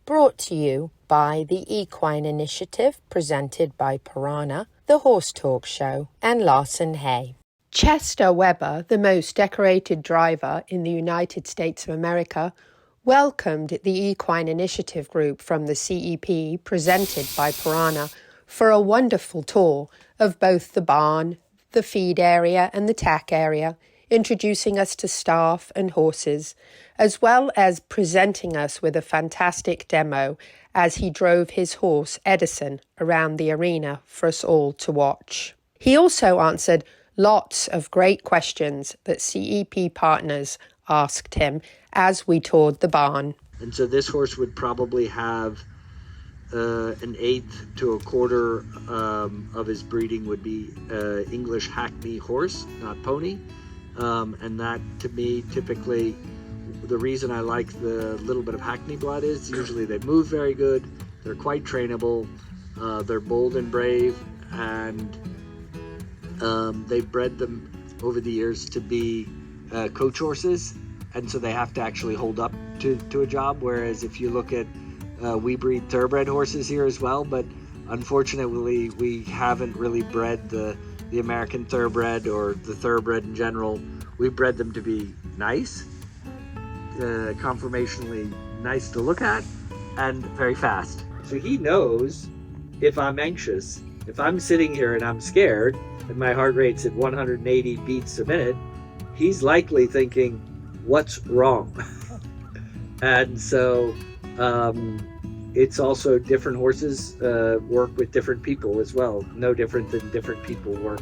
brought to you by the Equine Initiative, presented by Piranha, the Horse Talk Show, and Larson Hay. Chester Weber, the most decorated driver in the United States of America, welcomed the Equine Initiative group from the CEP, presented by Piranha, for a wonderful tour of both the barn, the feed area, and the tack area, introducing us to staff and horses, as well as presenting us with a fantastic demo as he drove his horse, Edison, around the arena for us all to watch. He also answered lots of great questions that CEP partners asked him as we toured the barn. And so this horse would probably have an eighth to a quarter of his breeding would be English Hackney horse, not pony. And that, to me, typically, the reason I like the little bit of Hackney blood is usually they move very good, they're quite trainable, they're bold and brave, and they've bred them over the years to be coach horses, and so they have to actually hold up to a job, whereas if you look at we breed thoroughbred horses here as well, but unfortunately we haven't really bred the American thoroughbred or the thoroughbred in general. We bred them to be nice, conformationally nice to look at, and very fast. So he knows if I'm anxious, if I'm sitting here and I'm scared and my heart rate's at 180 beats a minute, he's likely thinking, what's wrong? And so it's also different horses work with different people as well, no different than different people work.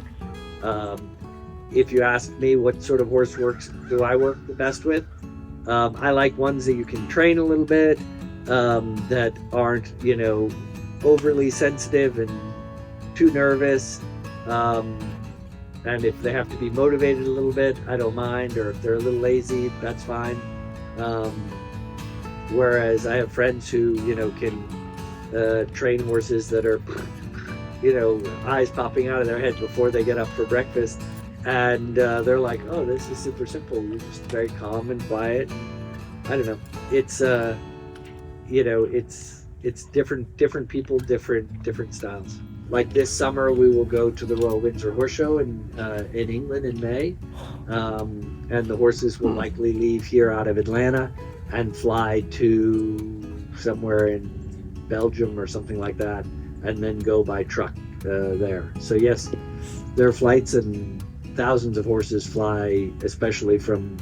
If you ask me what sort of horse do I work the best with, I like ones that you can train a little bit, that aren't, overly sensitive and too nervous. And if they have to be motivated a little bit, I don't mind, or if they're a little lazy, that's fine. Whereas I have friends who, can train horses that are, eyes popping out of their head before they get up for breakfast. And they're like, oh, this is super simple. You're just very calm and quiet. I don't know. It's, it's different people, different styles. Like this summer, we will go to the Royal Windsor Horse Show in England in May. And the horses will likely leave here out of Atlanta and fly to somewhere in Belgium or something like that, and then go by truck there. So yes, there are flights, and thousands of horses fly, especially from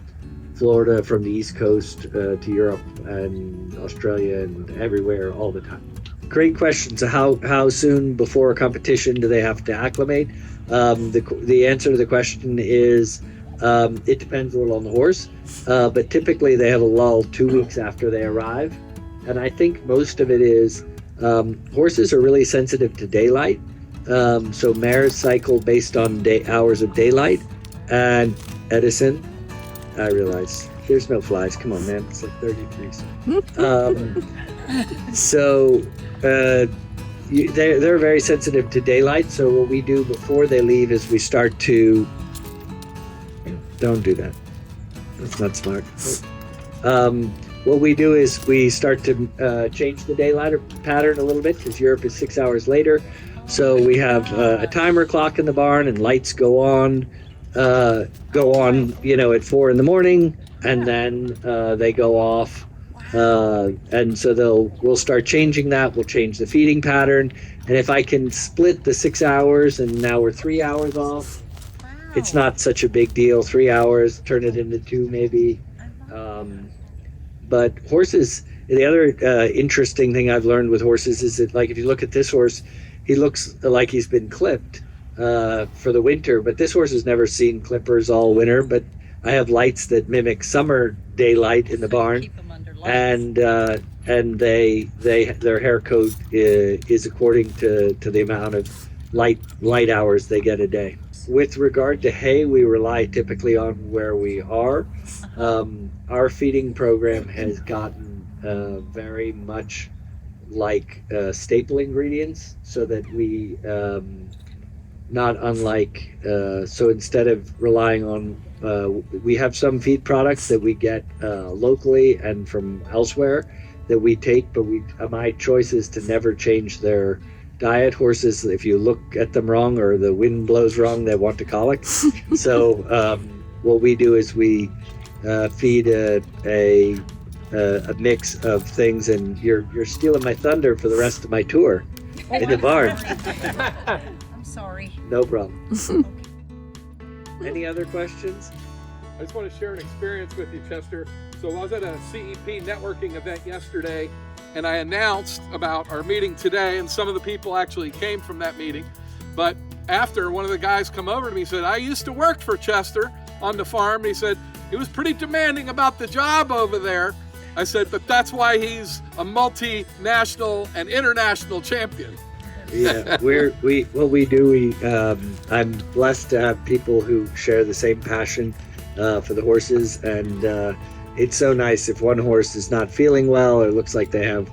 Florida, from the East Coast to Europe and Australia and everywhere all the time. Great question. So how soon before a competition do they have to acclimate? The answer to the question is it depends a little on the horse, but typically they have a lull 2 weeks after they arrive. And I think most of it is horses are really sensitive to daylight. So mares cycle based on hours of daylight. And Edison, I realize there's no flies. Come on, man. It's like 30 degrees. They're very sensitive to daylight. So what we do before they leave is we start to... Don't do that. That's not smart. What we do is we start to change the daylight pattern a little bit, because Europe is 6 hours later. So we have a timer clock in the barn, and lights go on, at 4 in the morning, and then they go off. And so we'll start changing that. We'll change the feeding pattern. And if I can split the 6 hours, and now we're 3 hours off, it's not such a big deal. 3 hours, turn it into 2 maybe. But horses, the other interesting thing I've learned with horses is that, like, if you look at this horse, he looks like he's been clipped for the winter, but this horse has never seen clippers all winter. But I have lights that mimic summer daylight in the barn, and their hair coat is according to the amount of light hours they get a day. With regard to hay, we rely typically on where we are. Our feeding program has gotten very much like staple ingredients, so that we, not unlike, so instead of relying on, we have some feed products that we get locally and from elsewhere that we take, but my choice is to never change their diet. Horses, if you look at them wrong or the wind blows wrong, they want to colic. So what we do is we feed a mix of things, and you're stealing my thunder for the rest of my tour in the barn. I'm sorry. No problem. Any other questions? I just want to share an experience with you, Chester. So I was at a CEP networking event yesterday, and I announced about our meeting today, and some of the people actually came from that meeting. But after, one of the guys come over to me and said, I used to work for Chester on the farm. He said, he was pretty demanding about the job over there. I said, but that's why he's a multinational and international champion. Yeah, I'm blessed to have people who share the same passion for the horses, and it's so nice if one horse is not feeling well or looks like they have,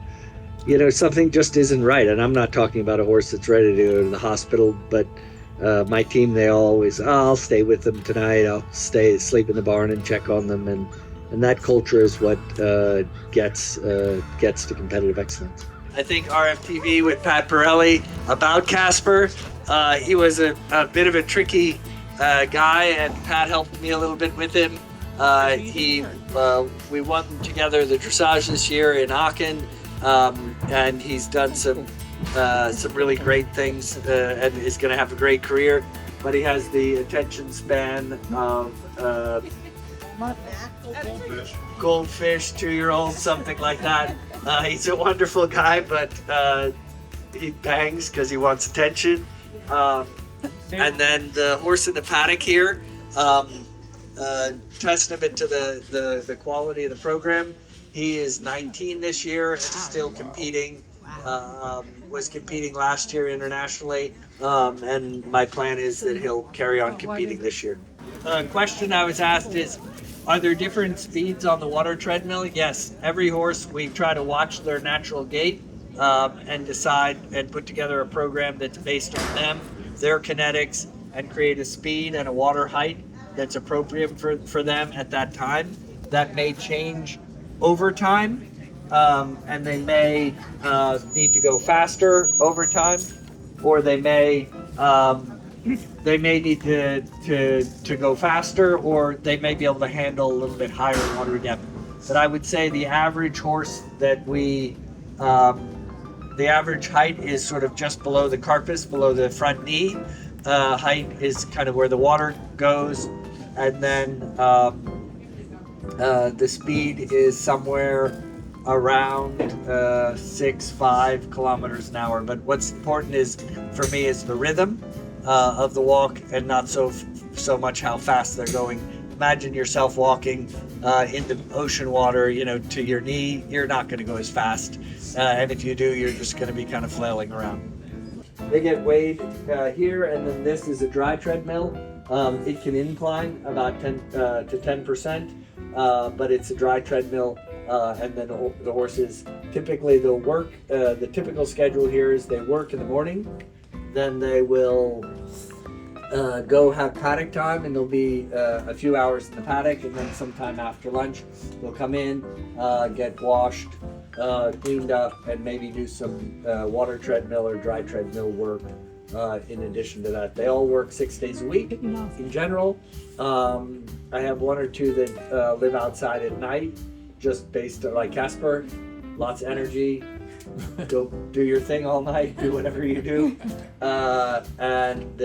something just isn't right. And I'm not talking about a horse that's ready to go to the hospital, but my team, they always, I'll stay with them tonight. I'll sleep in the barn and check on them, and that culture is what gets to competitive excellence. I think RFTV with Pat Pirelli about Casper. He was a bit of a tricky guy, and Pat helped me a little bit with him. We won together the dressage this year in Aachen, and he's done some really great things and is going to have a great career. But he has the attention span of goldfish, 2-year-old, something like that. He's a wonderful guy, but he bangs because he wants attention. And then the horse in the paddock here, testament to the quality of the program. He is 19 this year and still competing. Was competing last year internationally, and my plan is that he'll carry on competing this year. The question I was asked is, are there different speeds on the water treadmill? Yes, every horse, we try to watch their natural gait and decide and put together a program that's based on them, their kinetics, and create a speed and a water height that's appropriate for them at that time. That may change over time, and they may need to go faster over time, or they may need to go faster, or they may be able to handle a little bit higher water depth. But I would say the average horse that the average height is sort of just below the carpus, below the front knee. Height is kind of where the water goes, and then the speed is somewhere around 6-5 kilometers an hour. But what's important for me is the rhythm of the walk, and not so much how fast they're going. Imagine yourself walking in the ocean water, to your knee. You're not going to go as fast, and if you do, you're just going to be kind of flailing around. They get weighed here, and then this is a dry treadmill. It can incline about 10 to 10%, but it's a dry treadmill. And then the horses, typically they'll work, the typical schedule here is they work in the morning, then they will go have paddock time, and there'll be a few hours in the paddock, and then sometime after lunch they'll come in, get washed, cleaned up, and maybe do some water treadmill or dry treadmill work in addition to that. They all work 6 days a week in general. I have one or two that live outside at night, just based on, like Casper, lots of energy, go do your thing all night, do whatever you do. And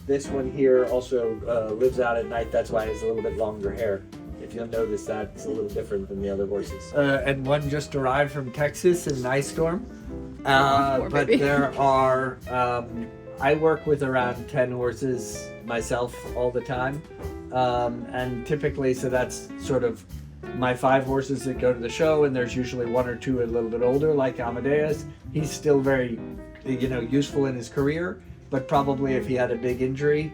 this one here also lives out at night, that's why he has a little bit longer hair. If you'll notice that, it's a little different than the other horses. And one just arrived from Texas in an ice storm. But there are, I work with around 10 horses myself all the time. And typically, so that's sort of my 5 horses that go to the show, and there's usually 1 or 2 a little bit older, like Amadeus. He's still very, useful in his career, but probably if he had a big injury,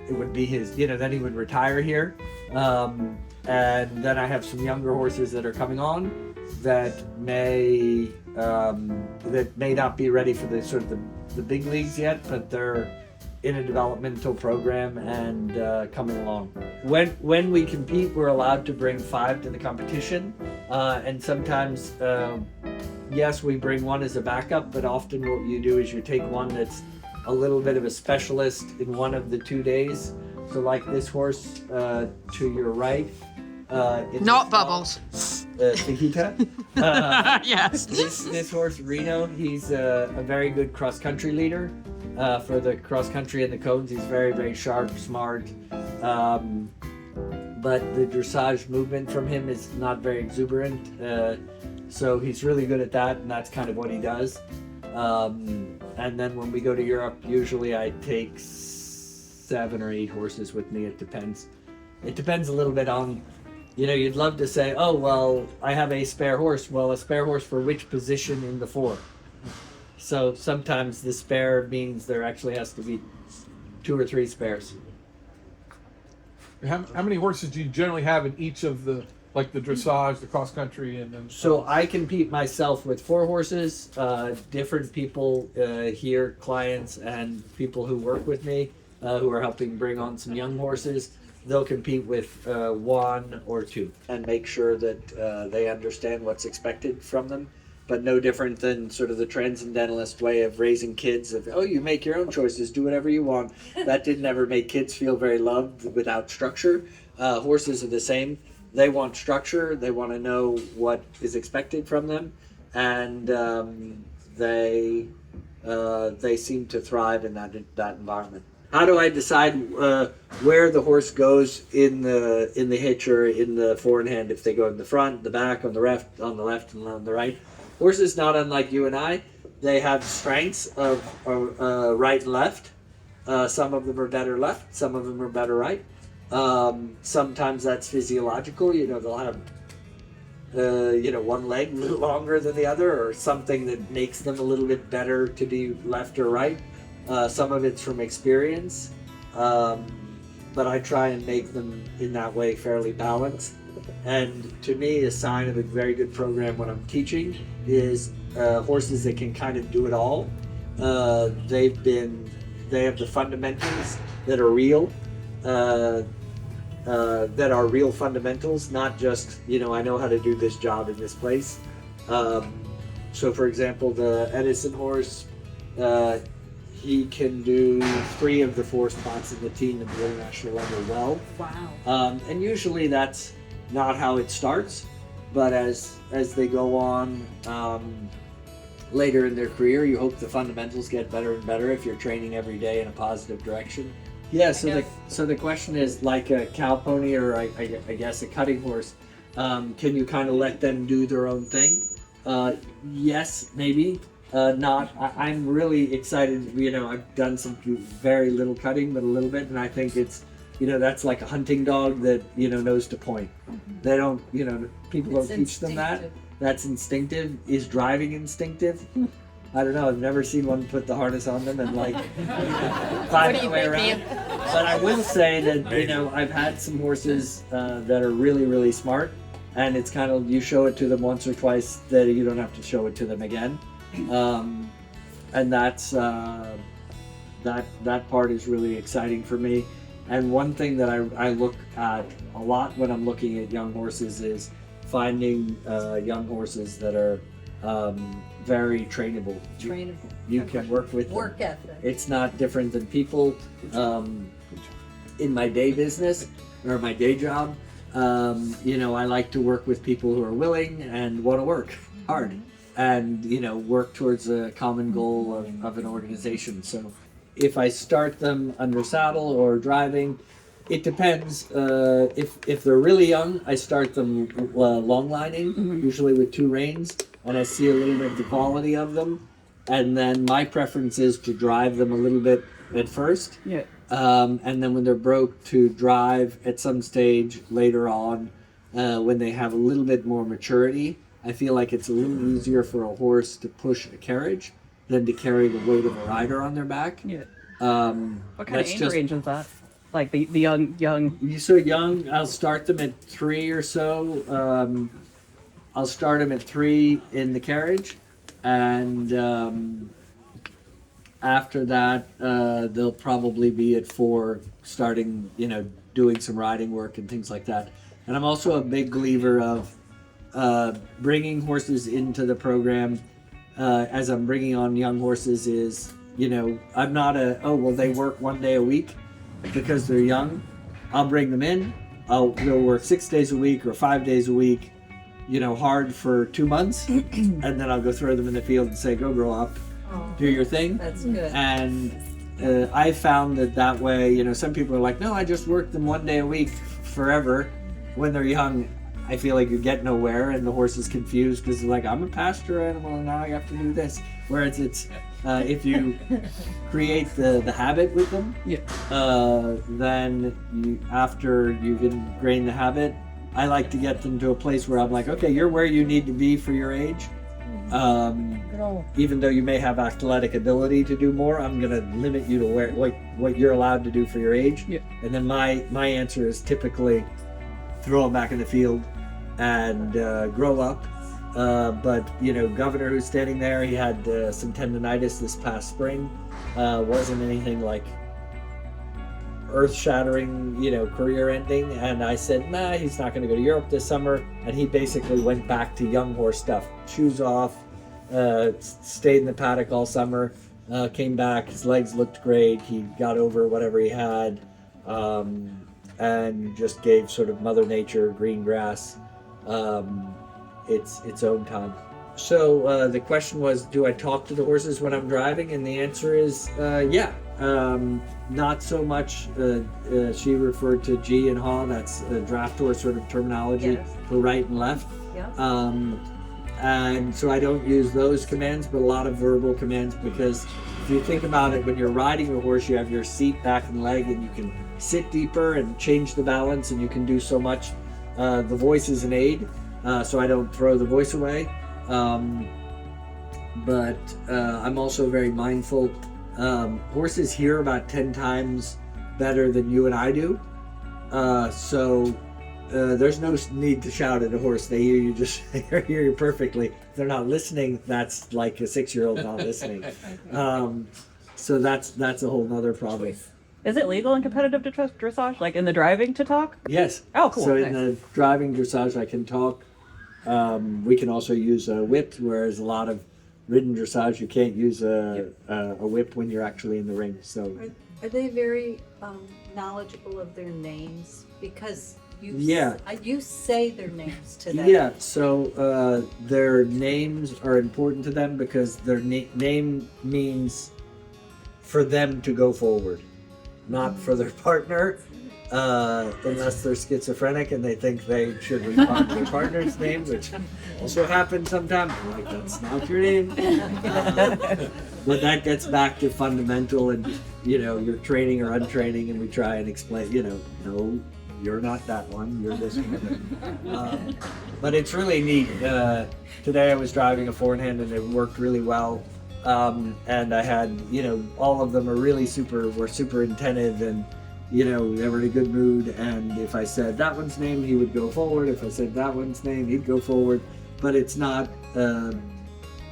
it would be his, then he would retire here. And then I have some younger horses that are coming on that may not be ready for the sort of the big leagues yet, but they're in a developmental program and coming along. When we compete, we're allowed to bring 5 to the competition, and sometimes, yes, we bring one as a backup, but often what you do is you take one that's a little bit of a specialist in one of the 2 days. So like this horse to your right. Not Bubbles. Fajita. Yes. This horse, Reno, he's a very good cross-country leader for the cross-country and the cones. He's very, very sharp, smart. But the dressage movement from him is not very exuberant. So he's really good at that, and that's kind of what he does. And then when we go to Europe, usually I take 7 or 8 horses with me. It depends. It depends a little bit on, you'd love to say, oh, well, I have a spare horse. Well, a spare horse for which position in the 4? So sometimes the spare means there actually has to be 2 or 3 spares. How many horses do you generally have in each of the, like the dressage, the cross country, and then? So I compete myself with 4 horses. Different people here, clients and people who work with me, who are helping bring on some young horses, they'll compete with 1 or 2 and make sure that they understand what's expected from them. But no different than sort of the transcendentalist way of raising kids of, oh, you make your own choices, do whatever you want. That didn't ever make kids feel very loved without structure. Horses are the same. They want structure. They want to know what is expected from them. And they seem to thrive in that environment. How do I decide where the horse goes in the hitch or in the forehand? If they go in the front, the back, on the left, and on the right. Horses, not unlike you and I, they have strengths of right and left. Some of them are better left. Some of them are better right. Sometimes that's physiological. They'll have one leg a little longer than the other, or something that makes them a little bit better to be left or right. Some of it's from experience, but I try and make them in that way fairly balanced. And to me, a sign of a very good program when I'm teaching is horses that can kind of do it all. They have the fundamentals that are real, fundamentals, not just, I know how to do this job in this place. So for example, the Edison horse, he can do 3 of the 4 spots in the team at the international level well. Wow. And usually that's not how it starts, but as they go on later in their career, you hope the fundamentals get better and better if you're training every day in a positive direction. Yeah, so the question is, like a cow pony or I guess a cutting horse, can you kind of let them do their own thing? Yes, maybe. Not. I'm really excited. I've done some very little cutting, but a little bit, and I think it's, that's like a hunting dog that knows to point. They don't, people don't teach them that. That's instinctive. Is driving instinctive? I don't know. I've never seen one put the harness on them and find their way around. But I will say that I've had some horses that are really, really smart, and it's kind of, you show it to them once or twice that you don't have to show it to them again. And that's that part is really exciting for me. And one thing that I look at a lot when I'm looking at young horses is finding young horses that are very trainable. You can work with them. Work ethic. It's not different than people. In my day business or my day job, I like to work with people who are willing and want to work hard and work towards a common goal of an organization. So if I start them under saddle or driving, it depends. If they're really young, I start them long lining, usually with 2 reins, and I see a little bit of the quality of them. And then my preference is to drive them a little bit at first. Yeah. And then when they're broke, to drive at some stage later on, when they have a little bit more maturity. I feel like it's a little easier for a horse to push a carriage than to carry the weight of a rider on their back. Yeah. What kind of age range is that? Like the young. So young, I'll start them at 3 or so. I'll start them at 3 in the carriage, and after that, they'll probably be at 4, starting, doing some riding work and things like that. And I'm also a big believer of bringing horses into the program as I'm bringing on young horses is, I'm not they work 1 day a week because they're young. I'll bring them in. They'll work 6 days a week or 5 days a week, hard for 2 months. And then I'll go throw them in the field and say, go grow up, do your thing. That's good. And I found that way, some people are like, no, I just work them 1 day a week forever. When they're young, I feel like you get nowhere and the horse is confused because they're like, I'm a pasture animal and now I have to do this. Whereas it's, if you create the habit with them, then after you've ingrained the habit, I like to get them to a place where I'm like, okay, you're where you need to be for your age. Even though you may have athletic ability to do more, I'm going to limit you to what you're allowed to do for your age. Yeah. And then my answer is typically throw them back in the field and grow up. But Governor who's standing there, he had some tendonitis this past spring. Wasn't anything like earth-shattering, career ending. And I said, nah, he's not going to go to Europe this summer. And he basically went back to young horse stuff, shoes off, stayed in the paddock all summer, came back, his legs looked great. He got over whatever he had, and just gave sort of Mother Nature, green grass, its own time. So the question was, do I talk to the horses when I'm driving? And the answer is, yeah. Not so much. She referred to G and haw. That's draft horse sort of terminology for right and left. Yeah. And so I don't use those commands, but a lot of verbal commands, because if you think about it, when you're riding a horse, you have your seat, back, and leg, and you can sit deeper and change the balance, and you can do so much. The voice is an aid, so I don't throw the voice away. But I'm also very mindful. Horses hear about 10 times better than you and I do. So there's no need to shout at a horse. They hear you hear you perfectly. If they're not listening, that's like a 6-year-old not listening. So that's a whole nother problem. Is it legal in competitive dressage, like in the driving, to talk? Yes. Oh, cool. So nice. in the driving dressage, I can talk. We can also use a whip, whereas a lot of ridden dressage, you can't use a whip when you're actually in the ring. So are they very knowledgeable of their names? Because you say their names to them. Yeah, so their names are important to them because their name means for them to go forward, not for their partner, unless they're schizophrenic and they think they should respond to their partner's name, which also happens sometimes. I'm like, that's not your name. But that gets back to fundamental and, your training or untraining, and we try and explain, no, you're not that one, you're this one. But it's really neat. Today I was driving a forehand and it worked really well. And I had, all of them were super attentive, and, they were in a good mood. And if I said that one's name, he would go forward. If I said that one's name, he'd go forward. But it's not,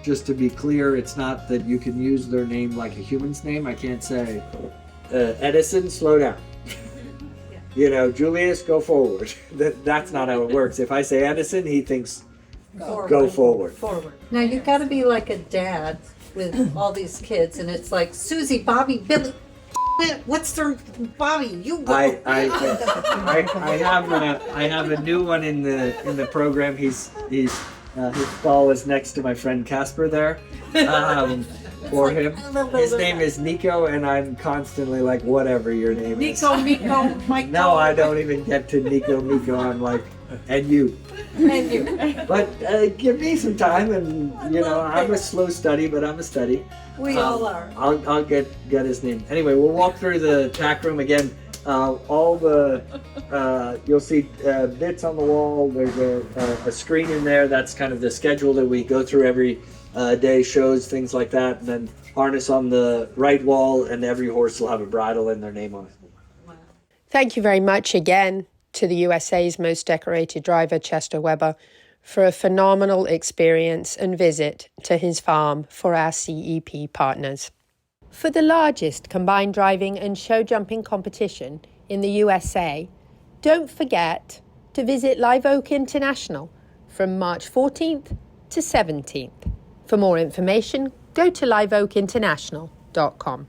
just to be clear, it's not that you can use their name like a human's name. I can't say, Edison, slow down. Julius, go forward. That's not how it works. If I say Edison, he thinks, go forward. Now you've got to be like a dad with all these kids, and it's like, Susie, Bobby, Billy, what's their Bobby? You go. I have a new one in the program. His stall is next to my friend Casper there. For him. His name is Nico, and I'm constantly like, whatever your name is. Nico, Mike. No, I don't even get to Nico. I'm like, and you. But give me some time, and I'm a slow study, but I'm a study. We all are. I'll get his name. Anyway, we'll walk through the tack room again. All the you'll see bits on the wall. There's a screen in there. That's kind of the schedule that we go through every day, shows, things like that, and then harness on the right wall, and every horse will have a bridle and their name on it. Wow. Thank you very much again to the USA's most decorated driver, Chester Webber, for a phenomenal experience and visit to his farm for our CEP partners. For the largest combined driving and show jumping competition in the USA, don't forget to visit Live Oak International from March 14th to 17th. For more information, go to liveoakinternational.com.